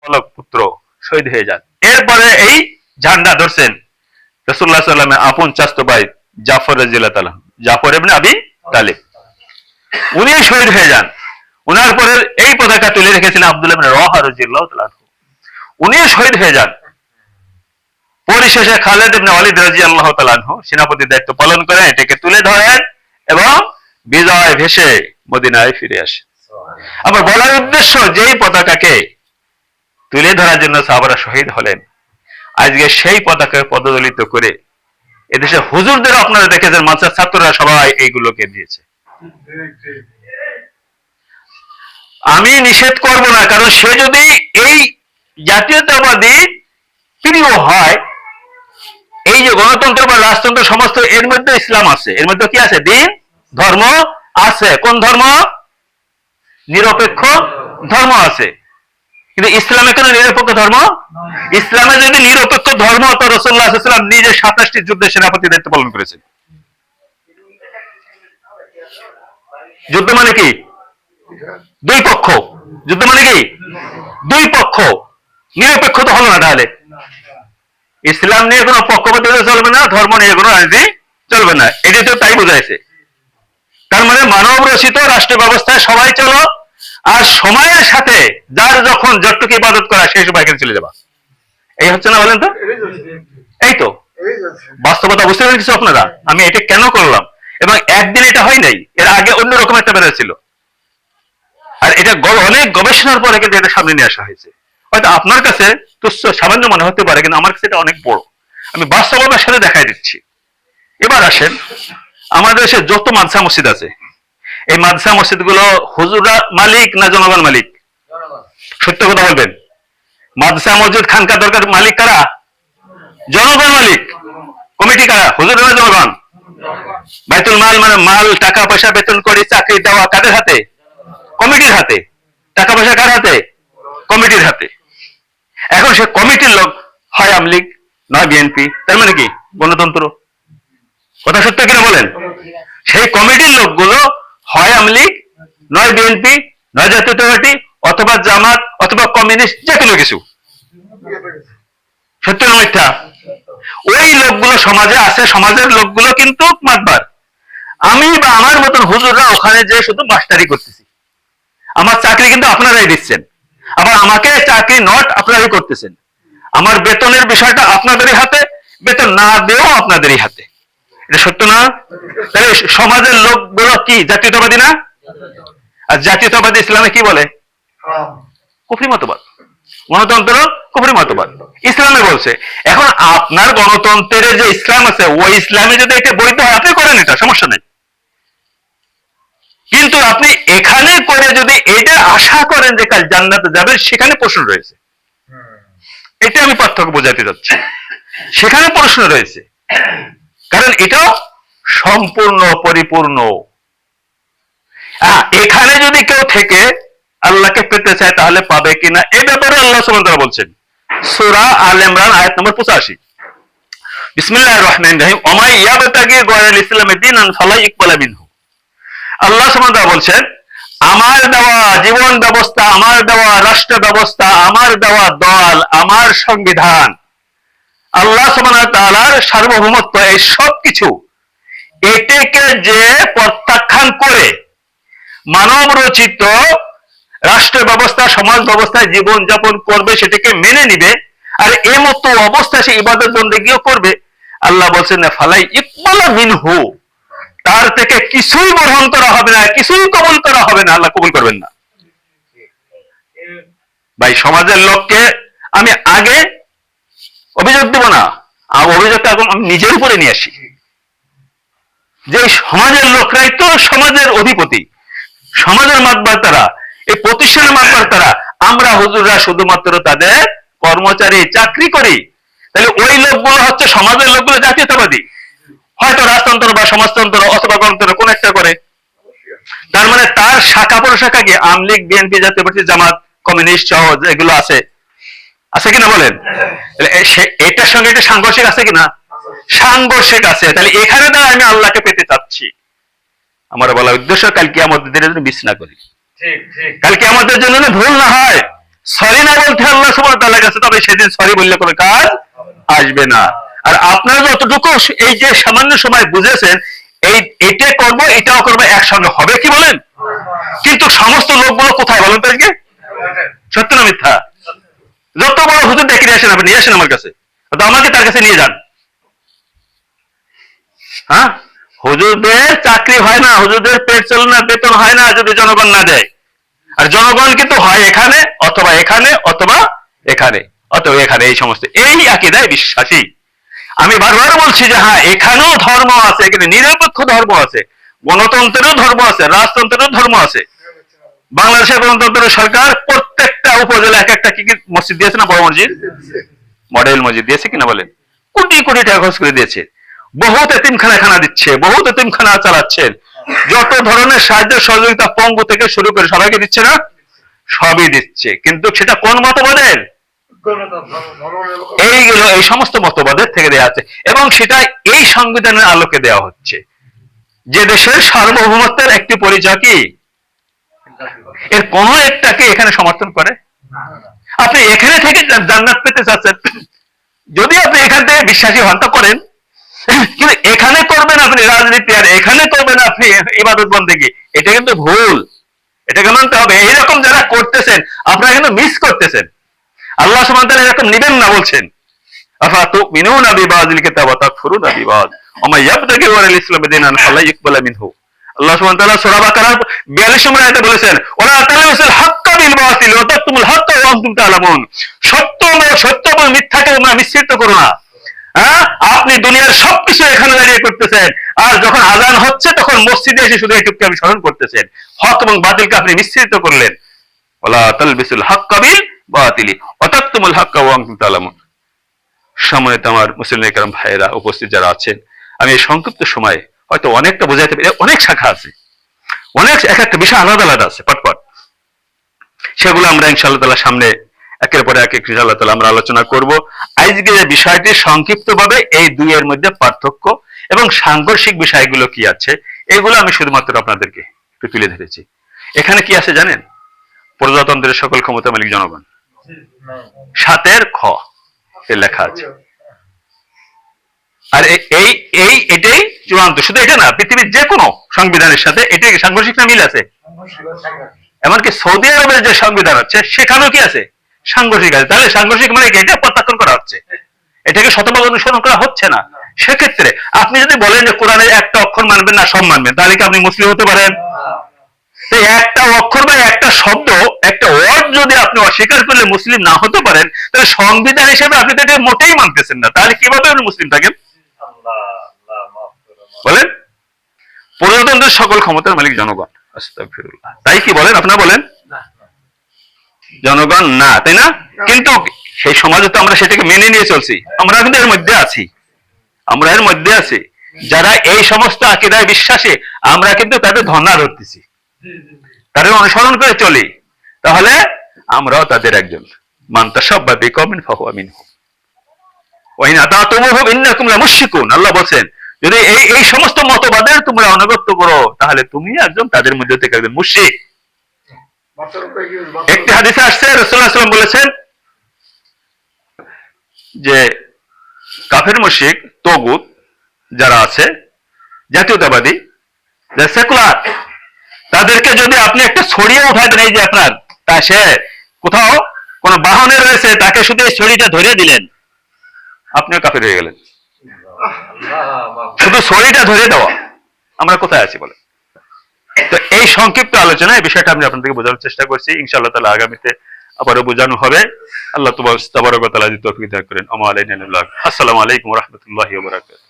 পলক পুত্র শহীদ হয়ে যান। এরপরে এই ঝান্ডা ধরছেন রাসূলুল্লাহ সাল্লাল্লাহু আলাইহি ওয়াসাল্লামের আপন চাচতো ভাই জাফর রাদিয়াল্লাহু তাআলা, জাফর ইবনে আবি তালিব, উনি শহীদ হয়ে যান। উনার পরে এই পতাকা তুলে রেখেছিলেন আব্দুল্লাহ ইবনে রাওয়াহা রাদিয়াল্লাহু তাআলা, উনি শহীদ হয়ে যান। পরিশেষে খালিদ ইবনে ওয়ালিদ রাদিয়াল্লাহু তাআলা সেনাপতির দায়িত্ব পালন করেন, এটাকে তুলে ধরেন এবং বিজয় ভেসে মদিনায় ফিরে আসেন। আমার বলার উদ্দেশ্য, যেই পতাকাকে তুলে ধরার জন্য সাহাবারা শহীদ হলেন, আজকে সেই পতাকাকে পদদলিত করে এদেশে হুজুরদের আপনারা দেখেছেন মাদ্রাসার ছাত্ররা সবাই এইগুলোকে দিয়েছে। আমি নিষেধ করব না, কারণ সে যদি এই জাতীয়তাবাদী প্রিয় হয়, এই যে গণতন্ত্র বা রাজতন্ত্র সমস্ত এর মধ্যে ইসলাম আছে, এর মধ্যে কি আছে? দিন ধর্ম আছে। কোন ধর্ম? নিরপেক্ষ ধর্ম আছে। কিন্তু ইসলামে কেন নিরপেক্ষ ধর্ম? ইসলামে যদি নিরপেক্ষ ধর্ম হতো রাসূলুল্লাহ সাল্লাল্লাহু আলাইহি ওয়াসাল্লাম নিজে 27টি যুদ্ধে সেনাপতি দায়িত্ব পালন করেছেন। যুদ্ধ মানে কি? দুই পক্ষ। যুদ্ধ মানে কি? দুই পক্ষ। নিরপেক্ষ তো হলো না। তাহলে ইসলাম নিয়ে কোনো পক্ষপাতিত্ব চলবে না, ধর্ম নিয়ে কোনো রাজনীতি চলবে না, এটা তো তাই বোঝাইছে। তার মানে মানব রচিত রাষ্ট্র ব্যবস্থায় সবাই চলো, আর সময়ের সাথে যার যখন যতটুকু ইবাদত করা সেই সবাই এখানে চলে যাবা, এই হচ্ছে না? বলেন তো। এই তো বাস্তবতা। বুঝতে পেরেছি আপনারা আমি এটা কেন করলাম? এবং একদিন এটা হয় নাই, এর আগে অন্যরকম একটা বেড়া ছিল, আর এটা অনেক গবেষণার পরে কিন্তু এটা সামনে নিয়ে আসা হয়েছে। হয়তো আপনার কাছে তুচ্ছ সামান্য মনে হতে পারে, কিন্তু আমার কাছে এটা অনেক বড়। আমি বাস্তবতার সাথে দেখাই দিচ্ছি। এবার আসেন, আমাদের দেশে যত মাদ্রাসা মসজিদ আছে, এই মাদ্রাসা মসজিদ গুলো হুজুররা মালিক না জনগণ মালিক? সত্য কথা বলবেন। মাদ্রাসা মসজিদ খানকা দরকার মালিক কারা? জনগণ মালিক। কমিটি কারা? হুজুর না জনগণ? বাইতুল মাল মানে মাল, টাকা পয়সা বেতন করে চাকরি দেওয়া কাদের হাতে? কমিটির হাতে। টাকা পয়সা কার হাতে? কমিটির হাতে। এখন সে কমিটির লোক হয় আওয়ামী লীগ নয় বিএনপি, তার মানে কি? গণতন্ত্র। কথা সত্য কিনা বলেন? সেই কমিটির লোকগুলো হয় আওয়ামী লীগ নয় বিএনপি নয় জাতীয়তাবাদী অথবা জামাত অথবা কমিউনিস্ট, যে কোনো কিছু। সত্য না মিথ্যা? ওই লোকগুলো সমাজে আছে, সমাজের লোকগুলো কিন্তু মাতবার। আমি বা আমার মতন হুজুররা ওখানে যে শুধু মাস্টারি করতেছি, আমার চাকরি কিন্তু আপনারাই দিচ্ছেন, আবার আমাকে চাকরি নট আপনারাই করতেছেন। আমার বেতনের বিষয়টা আপনাদেরই হাতে, বেতন না দিয়েও আপনাদেরই হাতে। এটা সত্য না? তাহলে সমাজের লোকগুলো কি জাতীয়তাবাদী না? আর জাতীয়তাবাদী ইসলামে কি বলে? কুফরি মতবাদ। গণতন্ত্র কুফরি মতবাদ ইসলামে বলছে। এখন আপনার গণতন্ত্রের যে ইসলাম আছে, ওই ইসলামে যদি এটা বৈধ হয় আপনি করেন, এটা সমস্যা নেই। কিন্তু আপনি এখানে করে যদি এটা আশা করেন যে কাল জান্নাতে যাবেন, সেখানে প্রশ্ন রয়েছে। এটা আমি পার্থক্য বোঝাতে যাচ্ছি। সেখানে প্রশ্ন রয়েছে, কারণ এটা সম্পূর্ণ পরিপূর্ণ। এখানে যদি কেউ থেকে আল্লাহকে পেতে চায় তাহলে পাবে কিনা, এ ব্যাপারে আল্লাহ সুবহানাহু ওয়া তাআলা বলছেন সূরা আল ইমরান আয়াত নম্বর 85। বিসমিল্লাহির রহমানির রহিম। ওমা ইয়াবতাগি গায়রাল ইসলামি দীনান ফালা ইকবালা মিনহু। আল্লাহ সুবহানাহু ওয়া তাআলা বলছেন, আমার দেওয়া জীবন ব্যবস্থা, আমার দেওয়া রাষ্ট্র ব্যবস্থা, আমার দেওয়া দল, আমার সংবিধান, আল্লাহ সুবহানাহু ওয়া তাআলার সার্বভৌমত্ব, এই সব কিছু, এটাকে যে প্রত্যাখ্যান করে মানব রচিত রাষ্ট্র ব্যবস্থা, সমাজ ব্যবস্থায় জীবন যাপন করবে, সেটাকে মেনে নিবে, আর এ মতো অবস্থায় সে ইবাদত বন্দেগীও করবে, আল্লাহ বলছেন না ফালাই ইকবালা মিনহু, তার থেকে কিছুই গ্রহণ করা হবে না, কিছুই কবুল করা হবে না, আল্লাহ কবুল করবেন না। ভাই, সমাজের লোককে আমি আগে অভিযোগ দেব না, অভিযোগটা এখন আমি নিজের উপরে নিয়ে আসি, যে সমাজের লোকরাই তো সমাজের অধিপতি, সমাজের মাতবার তারা, এই প্রতিষ্ঠানের মাতবার তারা। আমরা হুজুররা শুধুমাত্র তাদের কর্মচারী, চাকরি করি। তাহলে ওই লোকগুলো হচ্ছে সমাজের লোকগুলো জাতীয়তাবাদী, হয়তো রাজতন্ত্র বা সমাজতন্ত্র অথবা গণতন্ত্র কোন একটা করে। তার মানে তার শাখা প্রশাখা কি আওয়ামী লীগ, বিএনপি, জাতীয়তাবাদী, জামাত, কমিউনিস্ট সহ এগুলো আছে, আছে কিনা বলেন? এটার সঙ্গে এটা সাংঘর্ষিক আছে কিনা? সাংঘর্ষিক আছে। তাহলে এখানে দ্বারা আমি আল্লাহকে পেতে চাচ্ছি। আমার বলার উদ্দেশ্য, কাল কিয়ামতের দিনে যেন মিস না করি, কাল কিয়ামতের জন্য ভুল না হয়। সরি না বলতে আল্লাহ সুবহানাহু ওয়া তাআলার কাছে, তবে সেদিন সরি বললে কোনো কাজ আসবে না। আর আপনারা যতটুকু এই যে সামান্য সময় বুঝেছেন, এটা করব এটাও করবো একসঙ্গে হবে কি বলেন? কিন্তু সমস্ত লোকগুলো কোথায় বলেন তো আজকে? সত্য না মিথ্যা? যত বড় হুজুর ডেকে নিয়ে আসেন, আপনি নিয়ে আসেন আমার কাছে, আমাকে তার কাছে নিয়ে যান। হ্যাঁ, হুজুরদের চাকরি হয় না, হুজুরদের পেট চলে না, বেতন হয় না যদি জনগণ না দেয়। আর জনগণ কিন্তু হয় এখানে অথবা এখানে অথবা এখানে অথবা এখানে, এই সমস্ত এই আকীদায় বিশ্বাসী। আমি বারবার বলছি যে হ্যাঁ, এখানেও ধর্ম আছে, এখানে নিরপেক্ষ ধর্ম আছে, গণতন্ত্রেরও ধর্ম আছে, রাজতন্ত্রেরও ধর্ম আছে। বাংলাদেশের গণতন্ত্রের সরকার প্রত্যেকটা উপজেলা এক একটা কি মসজিদ দিয়েছে না? বড় মসজিদ, মডেল মসজিদ দিয়েছে কিনা বলেন? কোটি কোটি টাকা খরচ করে দিয়েছে। বহুত এতিমখানা দিচ্ছে, বহুত এতিমখানা চালাচ্ছেন। যত ধরনের সাহায্য সহযোগিতা পঙ্গু থেকে শুরু করে সবাইকে দিচ্ছে না? সবই দিচ্ছে। কিন্তু সেটা কোন মতবাদের? এইগুলো এই সমস্ত মতবাদের থেকে দেওয়া হচ্ছে, এবং সেটা এই সংবিধানের আলোকে দেওয়া হচ্ছে। যে দেশের সার্বভৌমত্বের একটি পরিচয় কি? এর কোন একটাকে এখানে সমর্থন করে? আপনি এখানে থেকে জান্নাত পেতে চাচ্ছেন, যদি আপনি এখান থেকে বিশ্বাসী হন তো করেন, কিন্তু এখানে করবেন আপনি রাজনীতি আর এখানে করবেন আপনি ইবাদত বন্দেগী, এটা কিন্তু ভুল। এটাকে মানতে হবে। এইরকম যারা করতেছেন আপনারা কিন্তু মিস করতেছেন। আল্লাহ সুবহানাহু ওয়া তাআলা এরকম নিবেন না বলছেন, আফাতুমিনুনা বিবাযিল কিতাব ওয়া তাকফুরুনা বিবায ওয়া মান ইয়াবতাগি ওয়ারাল ইসলামি দীনান ফালা ইকবালা মিনহু। আল্লাহ সুবহানাহু ওয়া তাআলা সূরা বাকারার 42 নম্বর আয়াতে বলেছেন, ওয়ালা তালবিসুল হাক্কা বিল বাতিল ওয়া তাকতুমুল হাক্কা ওয়া আনতুম তা'লামুন। সত্য এবং মিথ্যাকে তোমরা মিশ্রিত করো না। হ্যাঁ, আপনি দুনিয়ার সবকিছু এখানে দাঁড়িয়ে করতেছেন, আর যখন আযান হচ্ছে তখন মসজিদে এসে শুধু এইটুকু আপনি স্মরণ করতেছেন। হক এবং বাতিলকে আপনি মিশ্রিত করলেন। ওয়ালা তালবিসুল হাক্কা বিল বাতিলি ওয়া তাকতুমুল হাক্কা ওয়া আনতুম তা'লামুন। সম্মানিত আমার মুসলিম کرام ভাইয়েরা, উপস্থিত যারা আছেন, আমি এই সংক্ষিপ্ত সময়ে হয়তো অনেকটা বোঝাইতে পারি। অনেক শাখা আছে, অনেক এক একটা বিষয় আলাদা আলাদা আছে পটপট। সেগুলো আমরা ইনশাআল্লাহ তাআলা সামনে একের পরে এক ইনশাআল্লাহ তাআলা আমরা আলোচনা করব। আজকে যে বিষয়টি সংক্ষিপ্তভাবে এই দুইয়ের মধ্যে পার্থক্য এবং সাংঘর্ষিক বিষয়গুলো কি আছে, এগুলো আমি শুধুমাত্র আপনাদেরকে একটু তুলে ধরেছি। এখানে কি আছে জানেন? প্রজাতন্ত্রের সকল ক্ষমতা মালিক জনগণ, 7 খ এ লেখা আছে। আর এটাই চূড়ান্ত। শুধু এটা না, পৃথিবীর যে কোনো সংবিধানের সাথে এটি সাংঘর্ষিক না মিল আছে। এমনকি সৌদি আরবের যে সংবিধান আছে সেখানেও কি আছে? সাংঘর্ষিক আছে। তাহলে সাংঘর্ষিক মানে কি? এটা প্রত্যাখ্যান করা হচ্ছে, এটাকে শতভাগ অনুসরণ করা হচ্ছে না। সেক্ষেত্রে আপনি যদি বলেন যে কোরআনের একটা অক্ষর মানবেন না, সব মানবেন, তাহলে কি আপনি মুসলিম হতে পারেন? একটা অক্ষর বা একটা শব্দ, একটা ওয়ার্ড যদি আপনি অস্বীকার করলে মুসলিম না হতে পারেন, তাহলে সংবিধান হিসেবে আপনি তো এটা মোটেই মানতেছেন না। তাহলে কিভাবে আপনি মুসলিম থাকেন বলেন? প্রজাতন্ত্রের সকল ক্ষমতার মালিক জনগণ। আস্তাগফিরুল্লাহ। তাই কি বলেন? আপনারা বলেন জনগণ না, তাই না? কিন্তু সেই সমাজে তো আমরা সেটাকে মেনে নিয়ে চলছি। আমরা কিন্তু এর মধ্যে আছি, আমরা এর মধ্যে আছি। যারা এই সমস্ত আকীদায় বিশ্বাসী, আমরা কিন্তু তাদের ধর্ণা ধরতেছি, তাদের অনুসরণ করে চলি। তাহলে আমরাও তাদের একজন। মান তাশাব্বাহা বিকওমিন ফাহুয়া মিনহুম ওয়া ইন আতাতুমুহুম ইন্নাকুম লামুশরিকুন। আল্লাহ বলেন, যদি এই সমস্ত মতবাদের তোমরা অনুগত করো, তাহলে তুমি একজন তাদের মধ্যে থেকে একজন মুশরিক। একটি হাদিসে আসছে, রাসূলুল্লাহ সাল্লাল্লাহু আলাইহি ওয়াসাল্লাম বলেছেন যে কাফের, মুশরিক, তাগুত যারা আছে, জাতীয়তাবাদী, যারা সেকুলার, তাদেরকে যদি আপনি একটা ছড়িয়ে উঠায় দেন, এই যে আপনার তা সে কোথাও কোন বাহনে রয়েছে, তাকে শুধু এই ছড়িটা ধরে দিলেন, আপনিও কাফের হয়ে গেলেন। শুধু ছড়িটা ধরে দেওয়া, আমরা কোথায় আছি বলেন? তো এই সংক্ষিপ্ত আলোচনায় বিষয়টা আমি আপনাদেরকে বোঝানোর চেষ্টা করছি। ইনশাআল্লাহ তাআলা আগামীতে আবারও বোঝানো হবে। আল্লাহ তাবারক ওয়া তাআলা যদি তৌফিক দান করেন। আসসালামু আলাইকুম ওয়া রাহমাতুল্লাহি ওয়া বারাকাতুহু।